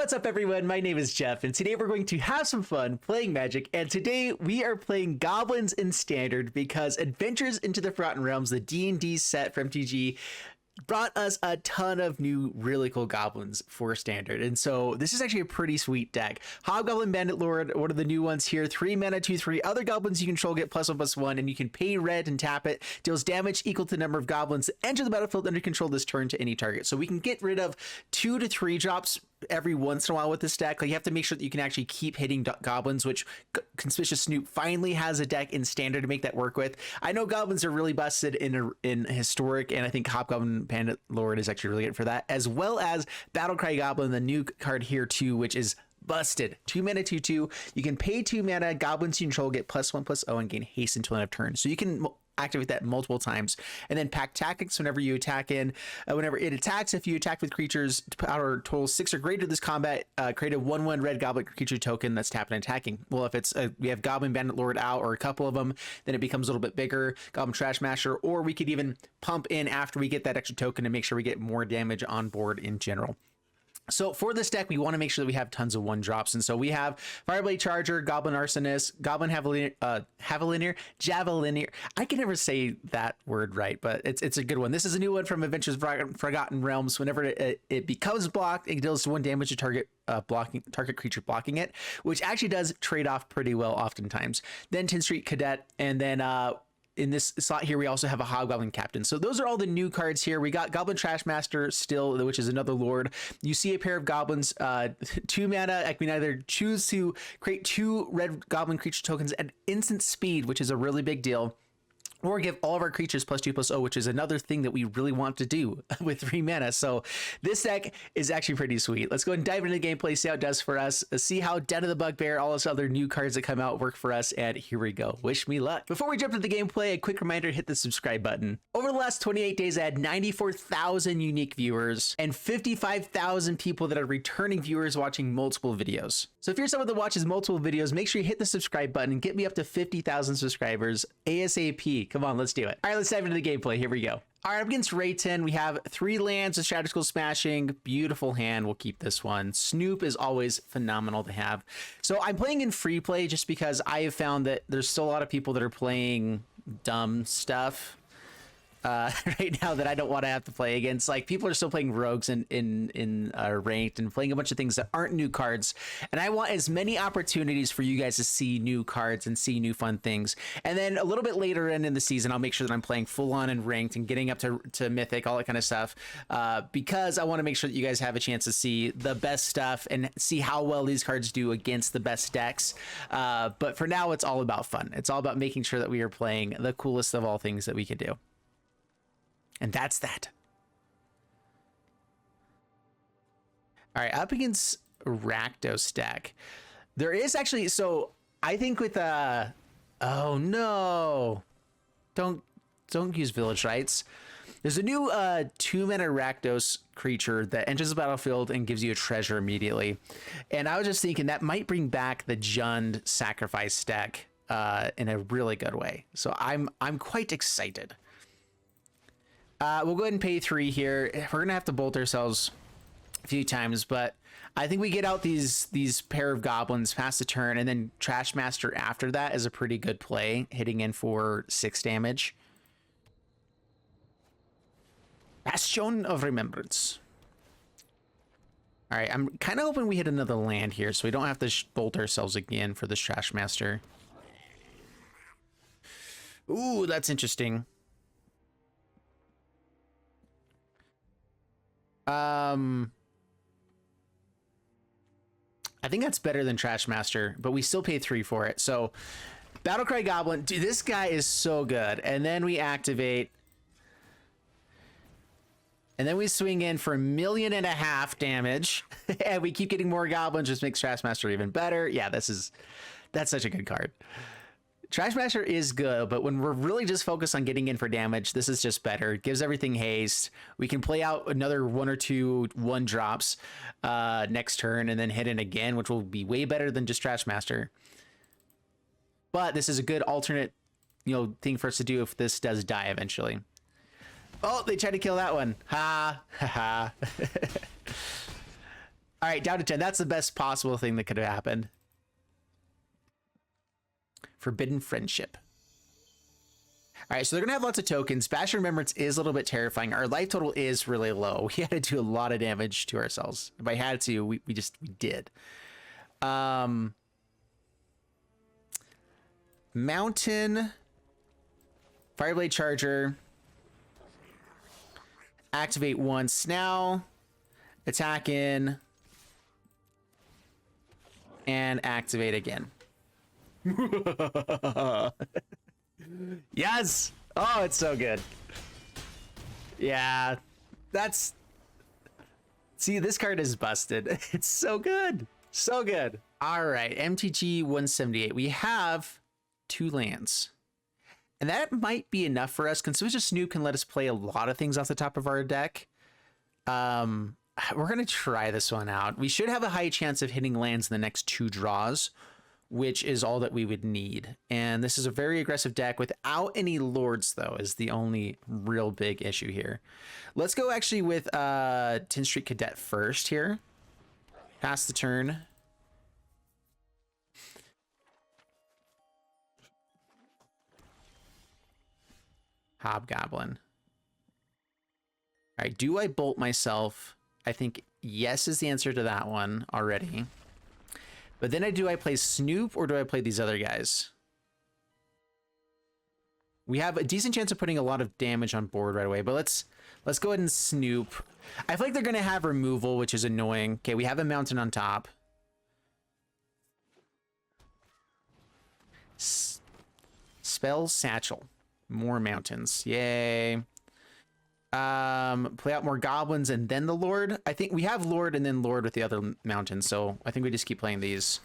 What's up, everyone? My name is Jeff, and today we're going to have some fun playing Magic. And today we are playing Goblins in Standard because Adventures into the Forgotten Realms, the D&D set from MTG, brought us a ton of new really cool goblins for Standard. And so this is actually a pretty sweet deck. Hobgoblin Bandit Lord, one of the new ones here. 3 mana, 2/3. Other goblins you control get +1/+1, and you can pay red and tap it. Deals damage equal to the number of goblins that enter the battlefield under control this turn to any target. So we can get rid of 2 to 3 drops every once in a while with this deck. Like, you have to make sure that you can actually keep hitting goblins, which Conspicuous Snoop finally has a deck in Standard to make that work with. I know goblins are really busted in Historic, and I think Hobgoblin Bandit Lord is actually really good for that, as well as Battle Cry Goblin, the new card here too, which is busted. 2 mana, 2/2. You can pay 2 mana, goblins you control get +1/+0 and gain haste until end of turn. So you can activate that multiple times. And then pack tactics whenever you attack whenever it attacks. If you attack with creatures power total 6 or greater this combat, create a 1/1 red goblin creature token that's tapping and attacking. Well, if it's we have Goblin Bandit Lord out or a couple of them, then it becomes a little bit bigger. Goblin Trashmaster, or we could even pump in after we get that extra token to make sure we get more damage on board in general. So for this deck, we want to make sure that we have tons of 1-drops. And so we have Fireblade Charger, Goblin Arsonist, Goblin Javelineer. I can never say that word right, but it's a good one. This is a new one from Adventures Forgotten Realms. Whenever it becomes blocked, it deals 1 damage to target creature blocking it, which actually does trade off pretty well oftentimes. Then Tin Street Cadet, and then in this slot here, we also have a Hobgoblin Captain. So those are all the new cards here. We got Goblin Trashmaster still, which is another Lord. You see a Pair of Goblins, 2 mana. I can either choose to create 2 red Goblin creature tokens at instant speed, which is a really big deal, or give all of our creatures +2/+0, which is another thing that we really want to do with 3 mana. So this deck is actually pretty sweet. Let's go ahead and dive into the gameplay, see how it does for us, see how Den of the Bugbear, all those other new cards that come out work for us, and here we go. Wish me luck. Before we jump into the gameplay, a quick reminder to hit the subscribe button. Over the last 28 days, I had 94,000 unique viewers and 55,000 people that are returning viewers watching multiple videos. So if you're someone that watches multiple videos, make sure you hit the subscribe button and get me up to 50,000 subscribers ASAP. Come on, let's do it. All right, let's dive into the gameplay. Here we go. All right, up against Rayton, we have 3 lands with Shatterskull Smashing. Beautiful hand. We'll keep this one. Snoop is always phenomenal to have. So I'm playing in free play just because I have found that there's still a lot of people that are playing dumb stuff right now that I don't want to have to play against. Like, people are still playing rogues in ranked and playing a bunch of things that aren't new cards, and I want as many opportunities for you guys to see new cards and see new fun things. And then a little bit later in the season, I'll make sure that I'm playing full on and ranked and getting up to mythic, all that kind of stuff, because I want to make sure that you guys have a chance to see the best stuff and see how well these cards do against the best decks. But for now, it's all about fun. It's all about making sure that we are playing the coolest of all things that we can do. And that's that. All right, up against Rakdos deck. There is actually, so I think with oh no, don't use Village Rites. There's a new 2 mana Rakdos creature that enters the battlefield and gives you a treasure immediately. And I was just thinking that might bring back the Jund sacrifice deck in a really good way. So I'm quite excited. We'll go ahead and pay 3 here. We're gonna have to bolt ourselves a few times, but I think we get out these Pair of Goblins past the turn, and then Trashmaster after that is a pretty good play, hitting in for 6 damage. Bastion of Remembrance. All right, I'm kind of hoping we hit another land here, so we don't have to bolt ourselves again for this Trashmaster. Ooh, that's interesting. I think that's better than Trashmaster, but we still pay 3 for it. So Battle Cry Goblin, dude, this guy is so good. And then we activate, and then we swing in for 1.5 million damage, and we keep getting more goblins, just makes Trashmaster even better. Yeah, that's such a good card. Trashmaster is good, but when we're really just focused on getting in for damage, this is just better. It gives everything haste. We can play out another 1 or 2 1-drops next turn and then hit in again, which will be way better than just Trashmaster. But this is a good alternate, thing for us to do if this does die eventually. Oh, they tried to kill that one. Ha ha ha. All right, down to 10. That's the best possible thing that could have happened. Forbidden Friendship. All right, so they're going to have lots of tokens. Bash Remembrance is a little bit terrifying. Our life total is really low. We had to do a lot of damage to ourselves. If I had to, we did. Mountain. Fireblade Charger. Activate once now. Attack in. And activate again. Yes! Oh, it's so good. Yeah, that's... See, this card is busted. It's so good. So good. All right, MTG 178. We have 2 lands. And that might be enough for us. Conspicuous Snoop can let us play a lot of things off the top of our deck. We're going to try this one out. We should have a high chance of hitting lands in the next 2 draws, which is all that we would need. And this is a very aggressive deck without any lords, though, is the only real big issue here. Let's go actually with Tin Street Cadet first here. Pass the turn. Hobgoblin. All right, do I bolt myself? I think yes is the answer to that one already. But then do I play Snoop or do I play these other guys? We have a decent chance of putting a lot of damage on board right away, but let's go ahead and Snoop. I feel like they're going to have removal, which is annoying. Okay, we have a mountain on top. Spell Satchel. More mountains. Yay. Play out more goblins and then the Lord. I think we have Lord and then Lord with the other mountains, so I think we just keep playing these.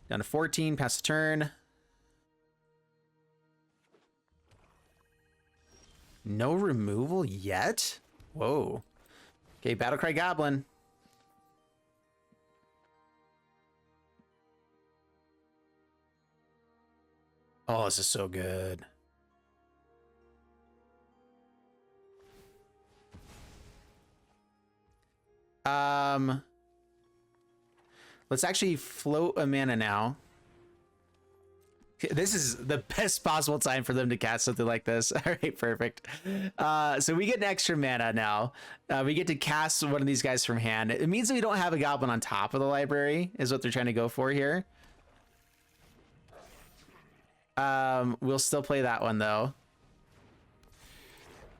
Down to 14, pass the turn. No removal yet? Whoa. Okay, Battle Cry Goblin. Oh, this is so good. Let's actually float a mana now. This is the best possible time for them to cast something like this. All right, perfect. So we get an extra mana now. We get to cast one of these guys from hand. It means that we don't have a goblin on top of the library, is what they're trying to go for here. We'll still play that one though.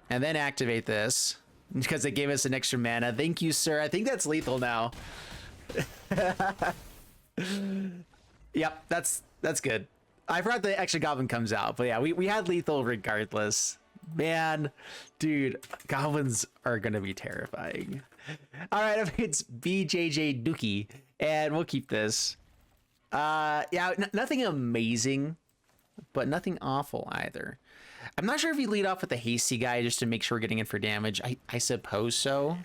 And then activate this because they gave us an extra mana. Thank you, sir. I think that's lethal now. Yep, that's good. I forgot the extra goblin comes out, but yeah, we had lethal regardless. Man, dude, goblins are gonna be terrifying. All right, it's BJJ Dookie, and we'll keep this. Yeah, nothing amazing, but nothing awful either. I'm not sure if you lead off with the hasty guy just to make sure we're getting in for damage. I suppose so.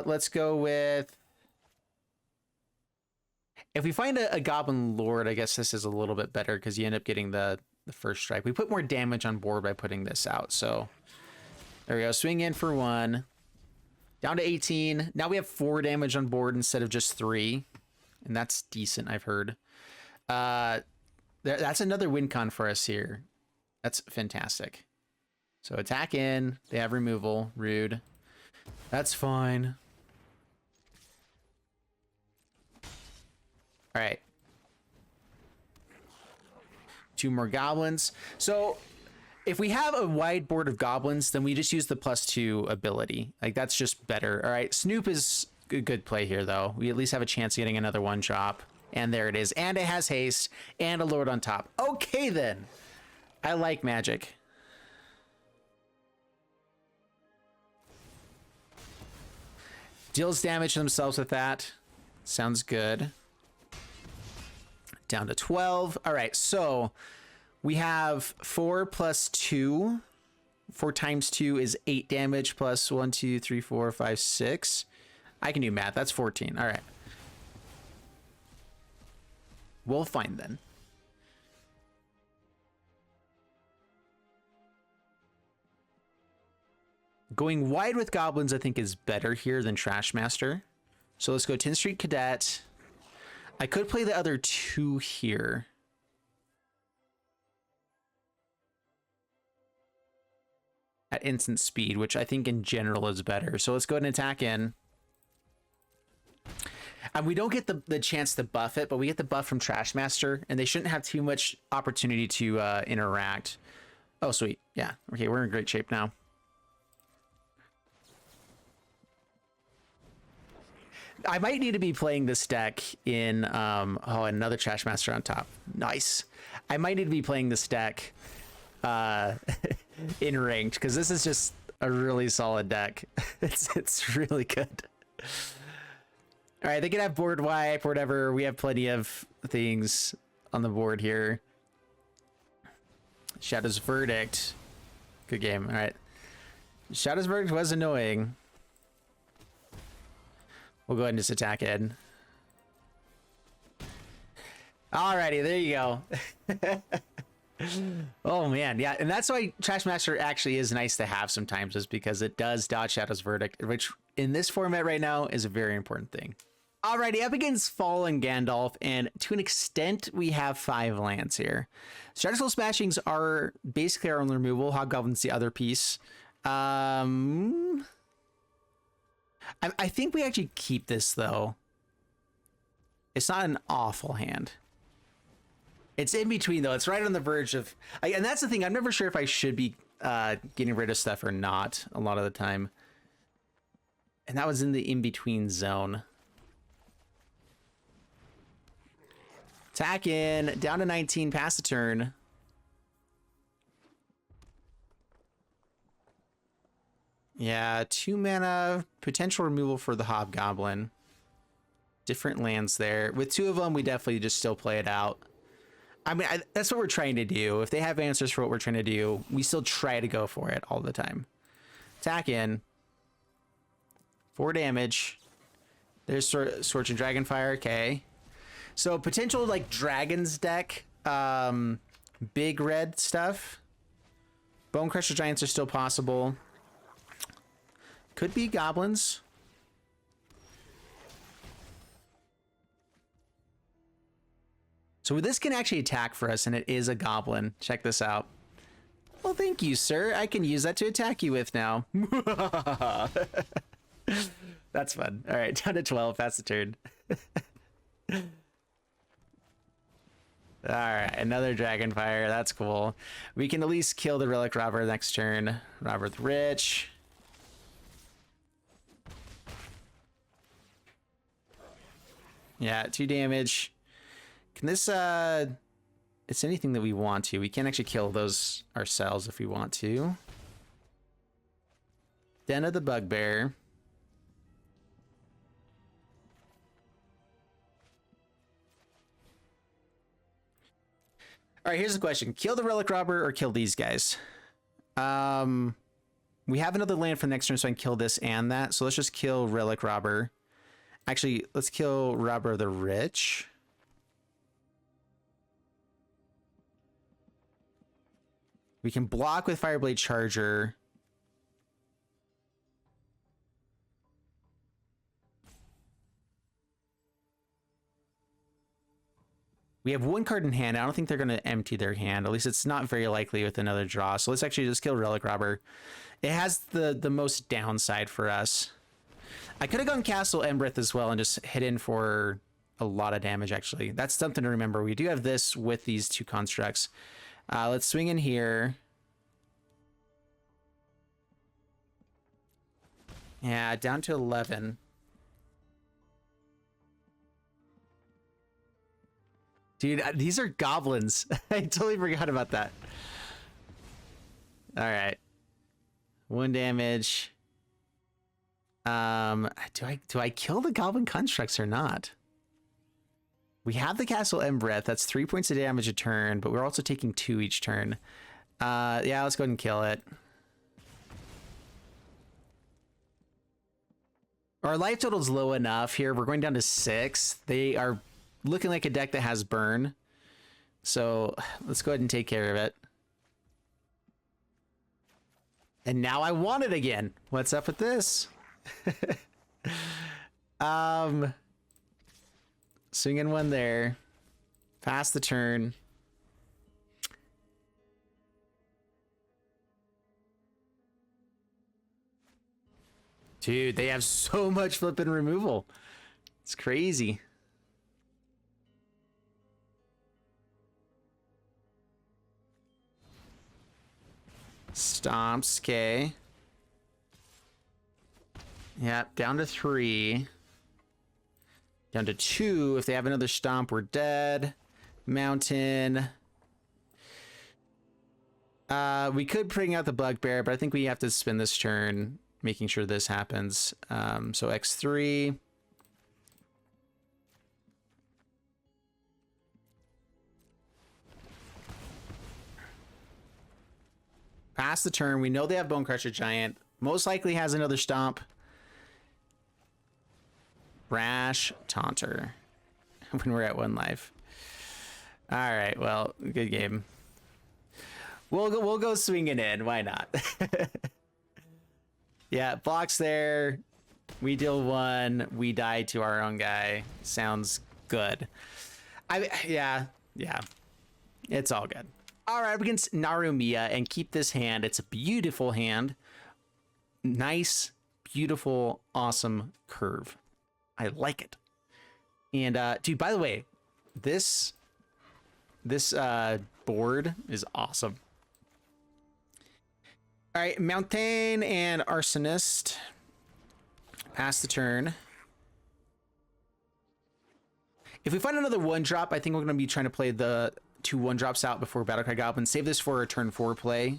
Let's go with... If we find a Goblin Lord, I guess this is a little bit better because you end up getting the first strike. We put more damage on board by putting this out, so... There we go, swing in for 1. Down to 18. Now we have 4 damage on board instead of just 3. And that's decent, I've heard. That's another win con for us here. That's fantastic. So attack in. They have removal. Rude. That's fine. All right. 2 more goblins. So if we have a wide board of goblins, then we just use the +2 ability. Like, that's just better. All right. Snoop is a good play here, though. We at least have a chance of getting another 1-drop. And there it is. And it has haste and a lord on top. Okay, then. I like magic. Deals damage to themselves with that. Sounds good. Down to 12. All right, so we have 4 + 2. 4 times 2 is 8 damage plus 1, 2, 3, 4, 5, 6. I can do math. That's 14. All right. We'll find then. Going wide with goblins, I think, is better here than Trashmaster. So let's go Tin Street Cadet. I could play the other two here. At instant speed, which I think in general is better. So let's go ahead and attack in. And we don't get the chance to buff it, but we get the buff from Trashmaster, and they shouldn't have too much opportunity to interact. Oh, sweet. Yeah. Okay, we're in great shape now. I might need to be playing this deck in... oh, another Trashmaster on top. Nice. I might need to be playing this deck in ranked, because this is just a really solid deck. It's really good. All right, they can have board wipe or whatever. We have plenty of things on the board here. Shadow's Verdict. Good game. All right. Shadow's Verdict was annoying. We'll go ahead and just attack in. Alrighty, there you go. Oh man, yeah, and that's why Trashmaster actually is nice to have sometimes, is because it does dodge Shadow's Verdict, which in this format right now is a very important thing. Alrighty, up against Fallen Gandalf, and to an extent, we have 5 lands here. Shatterskull Smashings are basically our own removal. Hobgoblin's the other piece. I think we actually keep this, though. It's not an awful hand. It's in between, though. It's right on the verge of... and that's the thing. I'm never sure if I should be getting rid of stuff or not a lot of the time. And that was in the in-between zone. Attack in. Down to 19. Pass the turn. Yeah, 2 mana. Potential removal for the Hobgoblin. Different lands there. With 2 of them, we definitely just still play it out. I mean, that's what we're trying to do. If they have answers for what we're trying to do, we still try to go for it all the time. Attack in. 4 damage. There's Scorching Dragonfire. Okay. So potential like Dragons deck. Big red stuff. Bone Crusher Giants are still possible. Could be Goblins. So this can actually attack for us, and it is a Goblin. Check this out. Well, thank you, sir. I can use that to attack you with now. That's fun. All right, down to 12. That's the turn. All right, another Dragonfire. That's cool. We can at least kill the Relic Robber next turn. Robber the Rich. Yeah, 2 damage. Can this, it's anything that we want to. We can actually kill those ourselves if we want to. Den of the Bugbear. All right, here's the question. Kill the Relic Robber or kill these guys? We have another land for the next turn, so I can kill this and that. So let's just kill Relic Robber. Actually, let's kill Robber of the Rich. We can block with Fireblade Charger. We have 1 card in hand. I don't think they're going to empty their hand. At least it's not very likely with another draw. So let's actually just kill Relic Robber. It has the most downside for us. I could have gone Castle Embereth as well and just hit in for a lot of damage, actually. That's something to remember. We do have this with these 2 constructs. Let's swing in here. Yeah, down to 11. Dude, these are goblins. I totally forgot about that. All right. 1 damage. Do I kill the goblin constructs or not? We have the Castle Embereth. That's 3 points of damage a turn, but we're also taking 2 each turn. Yeah, let's go ahead and kill it. Our life total is low enough here. We're going down to 6. They are looking like a deck that has burn. So let's go ahead and take care of it. And now I want it again. What's up with this? Swinging one there. Pass the turn. Dude, they have so much flipping removal. It's crazy. Stomps, okay. Yep, down to 3. Down to 2. If they have another stomp, we're dead. Mountain. We could bring out the Bugbear, but I think we have to spend this turn making sure this happens. So X3. Pass the turn. We know they have Bone Crusher Giant. Most likely has another stomp. Rash Taunter. When we're at 1 life. All right. Well, good game. We'll go swinging in. Why not? Yeah, blocks there. We deal 1. We die to our own guy. Sounds good. Yeah. It's all good. All right, against Narumiya and keep this hand. It's a beautiful hand. Nice, beautiful, awesome curve. I like it. And dude, by the way, this board is awesome. All right, Mountain and Arsonist. Pass the turn. If we find another 1-drop, I think we're going to be trying to play the 2 1-drops out before Battle Cry Goblin. Save this for a turn 4 play.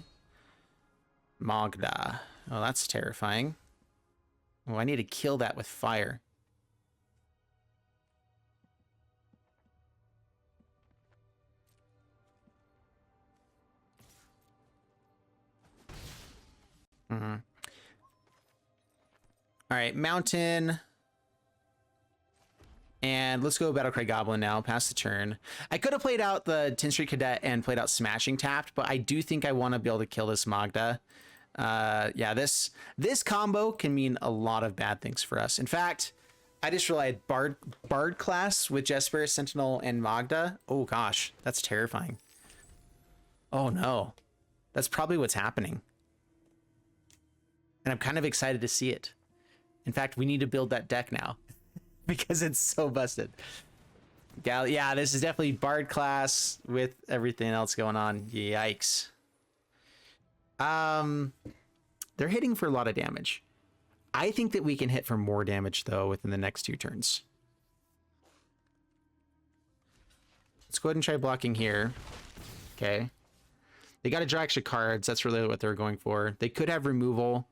Magda. Oh, that's terrifying. Oh, I need to kill that with fire. All right, Mountain. And let's go Battle Cry Goblin now. Pass the turn. I could have played out the Tin Street Cadet and played out Smashing tapped, but I do think I want to be able to kill this Magda. Yeah, this combo can mean a lot of bad things for us. In fact, I just realized Bard class with Jesper, Sentinel, and Magda. Oh gosh, that's terrifying. Oh no, that's probably what's happening. And I'm kind of excited to see it. In fact, we need to build that deck now because it's so busted. Yeah, this is definitely Bard class with everything else going on. Yikes. They're hitting for a lot of damage. I think that we can hit for more damage though within the next 2 turns. Let's go ahead and try blocking here. Okay. They got to draw extra cards. That's really what they're going for. They could have removal.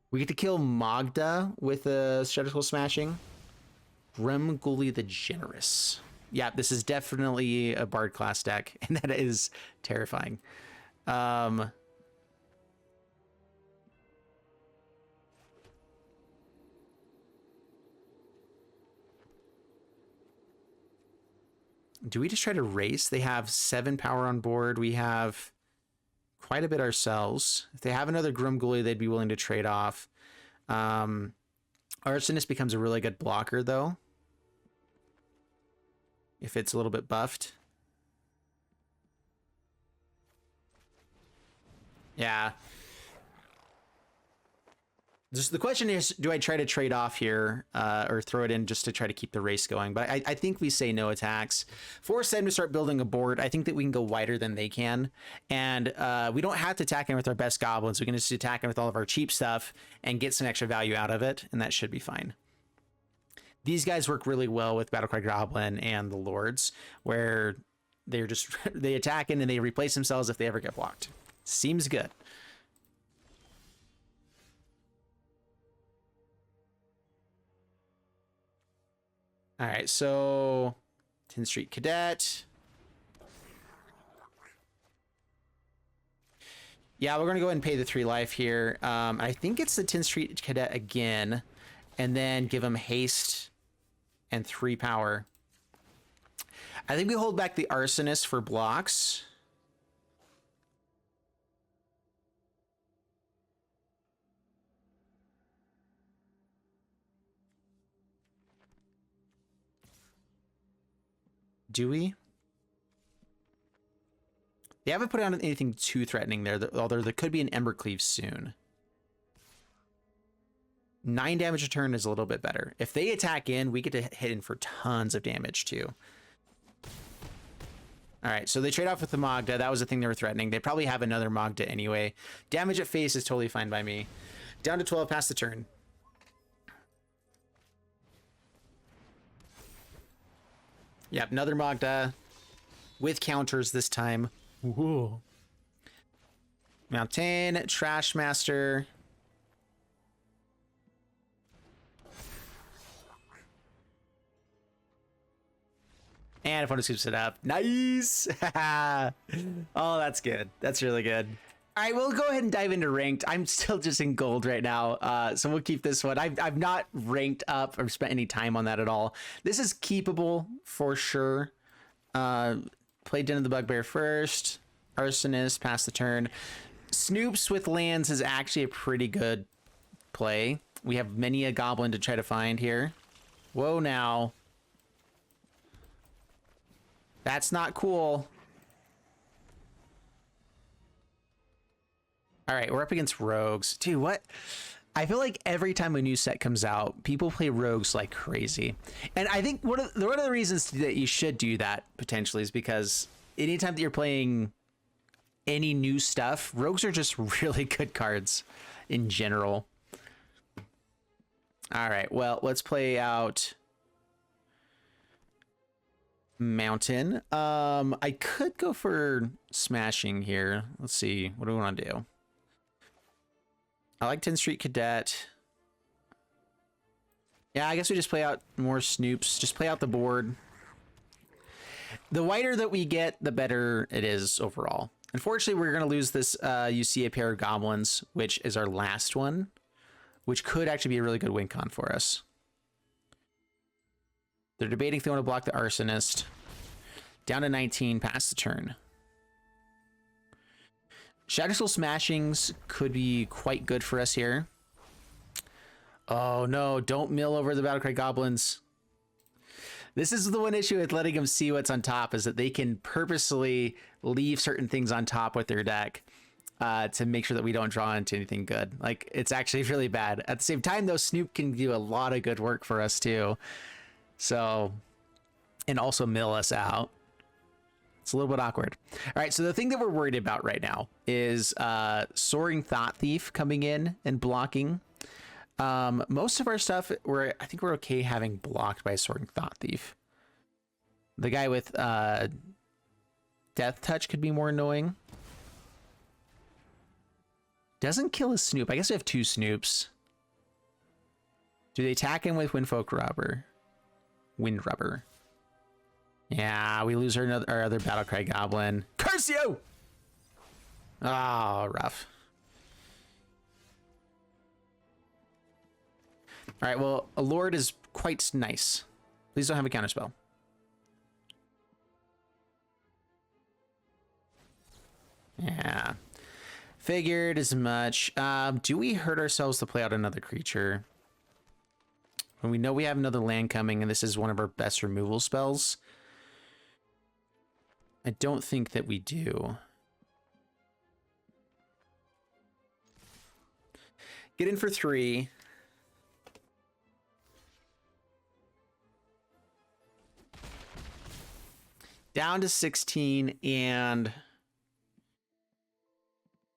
We get to kill Magda with a Shatterskull Smashing. Gremgully the Generous. Yeah, this is definitely a Bard class deck, and that is terrifying. Do we just try to race? They have 7 power on board. We have quite a bit ourselves. If they have another Gremgully, they'd be willing to trade off. Arsonist becomes a really good blocker, though. If it's a little bit buffed. Yeah. Just the question is, do I try to trade off here or throw it in just to try to keep the race going? But I think we say no attacks. Force them to start building a board. I think that we can go wider than they can. And we don't have to attack in with our best goblins. We can just attack in with all of our cheap stuff and get some extra value out of it. And that should be fine. These guys work really well with Battle Cry Goblin and the Lords, where they attack in and they replace themselves if they ever get blocked. Seems good. All right, so Tin Street Cadet. Yeah, we're going to go ahead and pay the 3 life here. I think it's the Tin Street Cadet again, and then give him haste and 3 power. I think we hold back the Arsonist for blocks. do we? They haven't put out anything too threatening there, although there could be an Embercleave soon. 9 damage a turn is a little bit better. If they attack in, we get to hit in for tons of damage too. All right, so they trade off with the Magda. That was the thing they were threatening. They probably have another Magda anyway. Damage at face is totally fine by me. Down to 12 past the turn. Yep, another Magda with counters this time. Whoa. Mountain, Trashmaster. And opponent scoops it up. Nice! Oh, that's good. That's really good. All right, we'll go ahead and dive into ranked. I'm still just in gold right now, so we'll keep this one. I've not ranked up or spent any time on that at all. This is keepable for sure. Played Den of the Bugbear first. Arsonist, pass the turn. Snoops with lands is actually a pretty good play. We have many a goblin to try to find here. Whoa, now. That's not cool. All right, we're up against rogues. Dude, what? I feel like every time a new set comes out, people play rogues like crazy. And I think one of the reasons that you should do that potentially is because anytime that you're playing any new stuff, rogues are just really good cards in general. All right, well, let's play out Mountain. I could go for Smashing here. Let's see. What do we want to do? I like Tin Street Cadet. Yeah, I guess we just play out more Snoops. Just play out the board. The whiter that we get, the better it is overall. Unfortunately, we're going to lose this you see a Pair of Goblins, which is our last one, which could actually be a really good win con for us. They're debating if they want to block the Arsonist. Down to 19, pass the turn. Shatterskull Smashings could be quite good for us here. Oh no, don't mill over the Battle Cry Goblins. This is the one issue with letting them see what's on top, is that they can purposely leave certain things on top with their deck to make sure that we don't draw into anything good. Like, it's actually really bad. At the same time, though, Snoop can do a lot of good work for us too. So, and also mill us out. It's a little bit awkward. All right, so the thing that we're worried about right now is Soaring Thought Thief coming in and blocking. Most of our stuff, I think we're okay having blocked by Soaring Thought Thief. The guy with Death Touch could be more annoying. Doesn't kill a Snoop. I guess we have 2 Snoops. Do they attack him with Windfolk Rubber? Wind Rubber. Yeah, we lose our other Battle Cry Goblin. Curse you! Oh, rough. All right, well, a Lord is quite nice. Please don't have a counterspell. Yeah. Figured as much. Do we hurt ourselves to play out another creature? When we know we have another land coming and this is one of our best removal spells? I don't think that we do. Get in for 3. Down to 16, and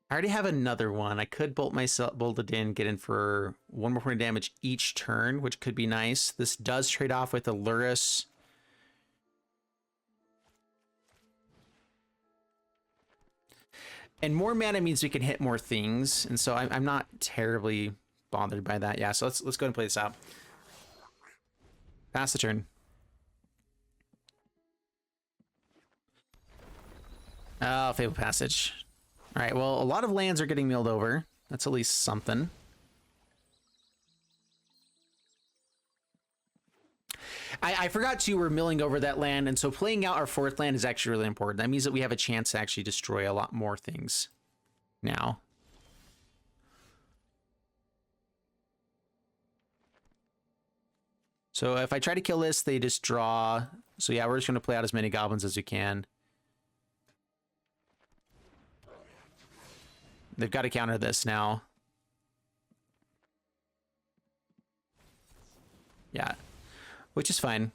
I already have another one. I could bolt it in, get in for 1 more point of damage each turn, which could be nice. This does trade off with Allurus. And more mana means we can hit more things, and so I'm not terribly bothered by that. Yeah, so let's go ahead and play this out. Pass the turn. Oh, Fable Passage. All right, well, a lot of lands are getting milled over. That's at least something. I forgot too, we're milling over that land, and so playing out our 4th land is actually really important. That means that we have a chance to actually destroy a lot more things now. So if I try to kill this, they just draw So yeah, we're just going to play out as many goblins as we can. They've got to counter this now. Yeah, which is fine.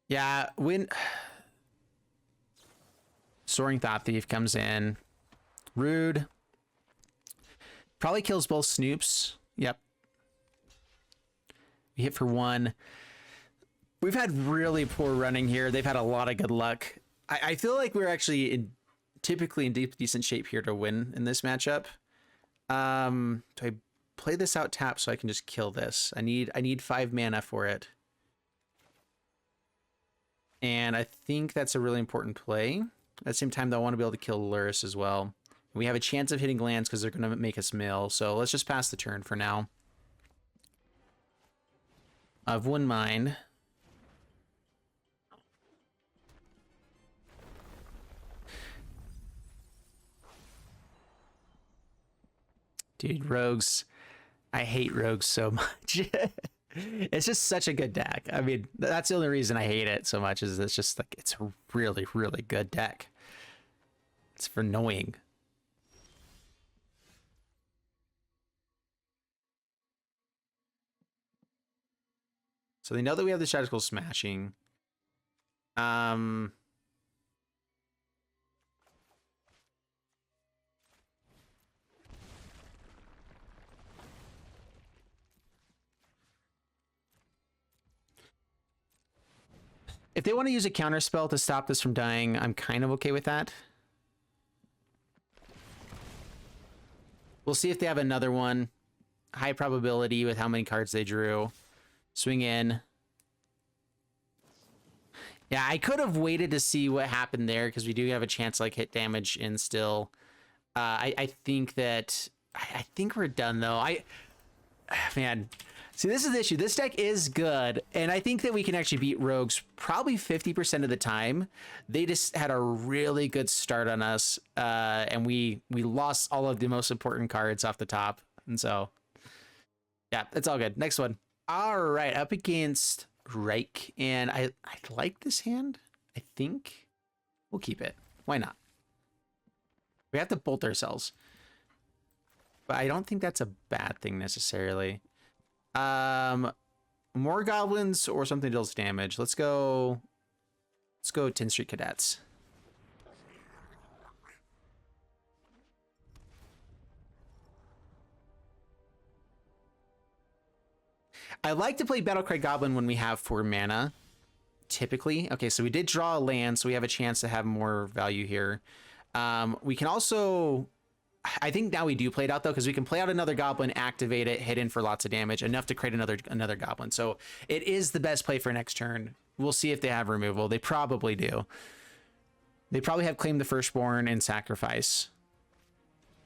Yeah, when Soaring Thought Thief comes in, rude. Probably kills both Snoops. Yep. We hit for 1. We've had really poor running here. They've had a lot of good luck. I feel like we're actually typically in decent shape here to win in this matchup. Do I play this out tap so I can just kill this? I need 5 mana for it. And I think that's a really important play. At the same time, though, I want to be able to kill Luris as well. We have a chance of hitting lands because they're going to make us mill. So let's just pass the turn for now. I've one mind. Dude, rogues. I hate rogues so much. It's just such a good deck. I mean, that's the only reason I hate it so much is it's just like, it's a really, really good deck. It's for annoying. So they know that we have the Shatterskull Smashing. If they want to use a counter spell to stop this from dying, I'm kind of okay with that. We'll see if they have another one. High probability with how many cards they drew. Swing in. Yeah, I could have waited to see what happened there because we do have a chance to like hit damage in still. I think that I think we're done though. Man, see, this is the issue. This deck is good, and I think that we can actually beat rogues probably 50% of the time. They just had a really good start on us, and we lost all of the most important cards off the top, and so yeah, it's all good. Next one. All right, up against Reich, and I like this hand. I think we'll keep it. Why not? We have to bolt ourselves, but I don't think that's a bad thing necessarily. More goblins or something deals damage. Let's go Tin Street Cadets. I like to play Battle Cry Goblin when we have 4 mana, typically. Okay, so we did draw a land, so we have a chance to have more value here. We can also, I think now we do play it out though, because we can play out another goblin, activate it, hit in for lots of damage, enough to create another goblin. So it is the best play for next turn. We'll see if they have removal. They probably do. They probably have Claim the Firstborn and Sacrifice.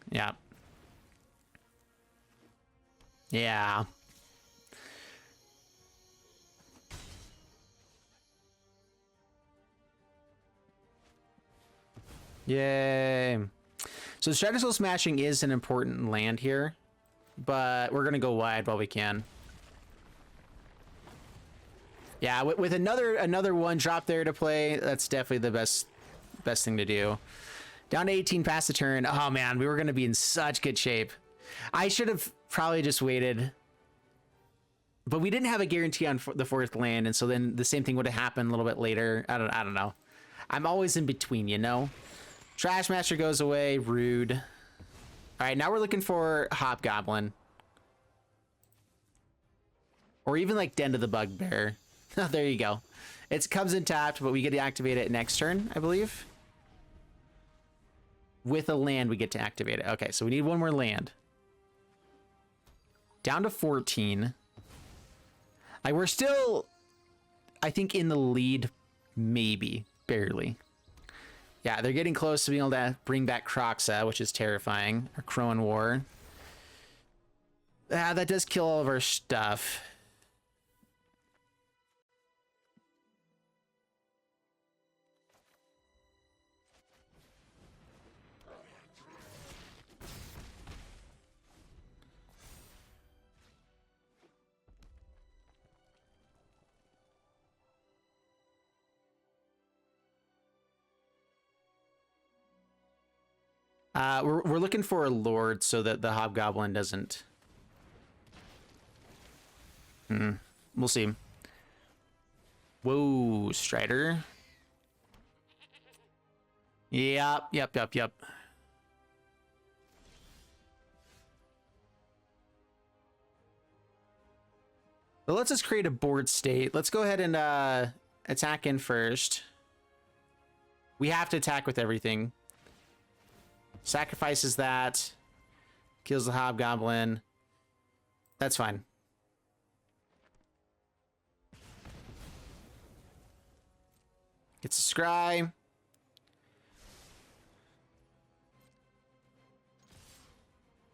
Yeah. Yeah. Yay. So Shatterskull Smashing is an important land here, but we're going to go wide while we can. Yeah, with another one drop there to play, that's definitely the best thing to do. Down to 18 past the turn. Oh man, we were going to be in such good shape. I should have probably just waited. But we didn't have a guarantee on the 4th land, and so then the same thing would have happened a little bit later. I don't know. I'm always in between, you know? Trashmaster goes away. Rude. All right, now we're looking for Hobgoblin. Or even like Den of the Bugbear. There you go. It comes in tapped, but we get to activate it next turn, I believe. With a land, we get to activate it. Okay, so we need one more land. Down to 14. Like, we're still, I think, in the lead, maybe, barely. Yeah, they're getting close to being able to bring back Croxa, which is terrifying. Or Crowan War. Ah, that does kill all of our stuff. We're looking for a lord so that the hobgoblin doesn't. We'll see. Whoa, Strider. Yep. So let's just create a board state. Let's go ahead and attack in first. We have to attack with everything. Sacrifices that. Kills the hobgoblin. That's fine. Gets a scry.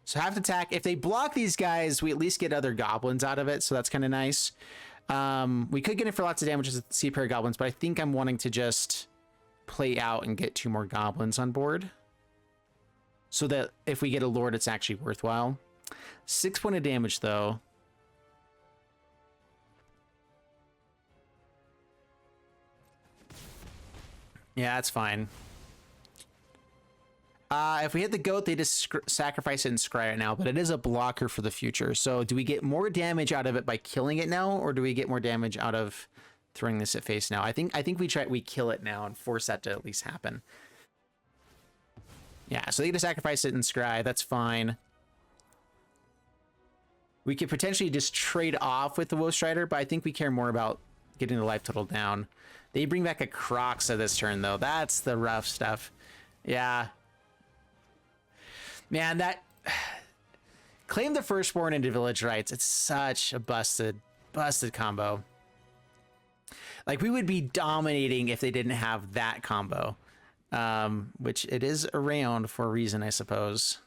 So have to attack. If they block these guys, we at least get other goblins out of it, so that's kind of nice. We could get it for lots of damage with Pair of Goblins, but I think I'm wanting to just play out and get 2 more goblins on board. So that if we get a lord, it's actually worthwhile. 6 point of damage, though. Yeah, that's fine. If we hit the goat, they just sacrifice it and scry it now, but it is a blocker for the future. So do we get more damage out of it by killing it now, or do we get more damage out of throwing this at face now? I think we kill it now and force that to at least happen. Yeah, so they get to sacrifice it and scry. That's fine. We could potentially just trade off with the Woe Strider, but I think we care more about getting the life total down. They bring back a Croxa this turn, though. That's the rough stuff. Yeah. Man, that... Claim the Firstborn into Village Rites. It's such a busted combo. Like, we would be dominating if they didn't have that combo. Which it is around for a reason, I suppose.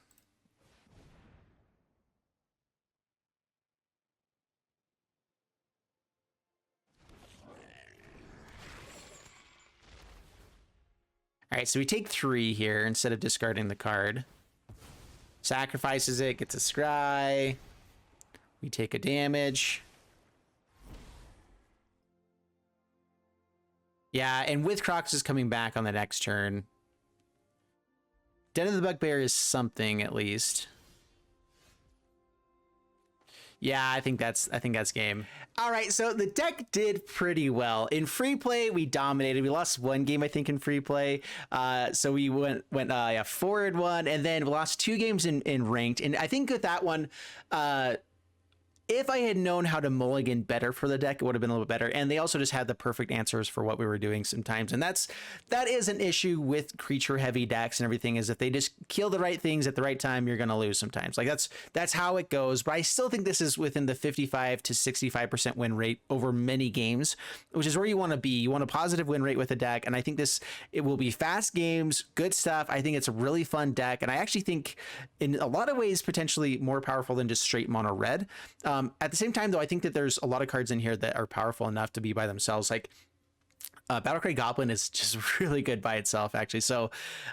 All right, so we take 3 here instead of discarding the card. Sacrifices it, gets a scry. We take a damage. Yeah, and with Croxus coming back on the next turn, Den of the Bugbear is something at least. Yeah, I think that's game. All right, so the deck did pretty well. In free play, we dominated. We lost 1 game, I think, in free play. So we went 4-1, and then we lost 2 games in ranked. And I think with that one, if I had known how to mulligan better for the deck, it would have been a little bit better. And they also just had the perfect answers for what we were doing sometimes. And that is an issue with creature heavy decks and everything, is if they just kill the right things at the right time, you're going to lose sometimes. Like that's how it goes. But I still think this is within the 55 to 65% win rate over many games, which is where you want to be. You want a positive win rate with a deck. And I think it will be fast games, good stuff. I think it's a really fun deck. And I actually think in a lot of ways, potentially more powerful than just straight mono red. At the same time, though, I think that there's a lot of cards in here that are powerful enough to be by themselves. Like Battle Cry Goblin is just really good by itself, actually. So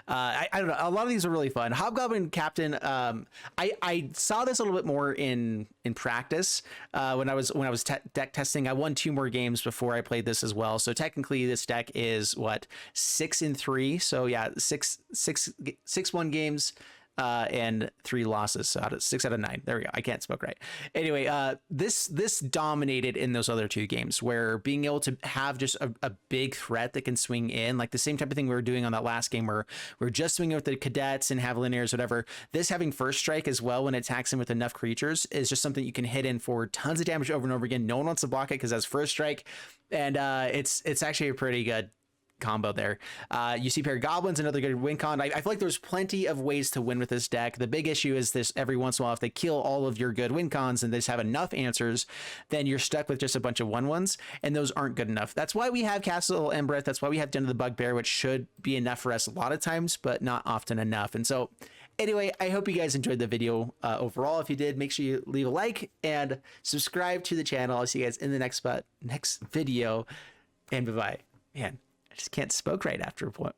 I don't know. A lot of these are really fun. Hobgoblin Captain. I saw this a little bit more in practice when I was deck testing. I won 2 more games before I played this as well. So technically, this deck is what 6-3. So yeah, 6-1 games. And 3 losses, so 6 out of 9. There we go. I can't spoke right. Anyway, this dominated in those other 2 games, where being able to have just a big threat that can swing in, like the same type of thing we were doing on that last game, where we're just swinging with the cadets and Javelineers, whatever. This having first strike as well when it attacks him with enough creatures is just something you can hit in for tons of damage over and over again. No one wants to block it because that's first strike, and it's actually a pretty good combo there. You see Pair of Goblins, another good win con. I feel like there's plenty of ways to win with this deck. The big issue is this: every once in a while, if they kill all of your good win cons and they just have enough answers, then you're stuck with just a bunch of 1/1s, and those aren't good enough. That's why we have Castle Embereth. That's why we have Den of the Bugbear, which should be enough for us a lot of times, but not often enough. And so anyway, I hope you guys enjoyed the video overall. If you did, make sure you leave a like and subscribe to the channel. I'll see you guys in the next video, and bye-bye. Man, I just can't spoke right after a point.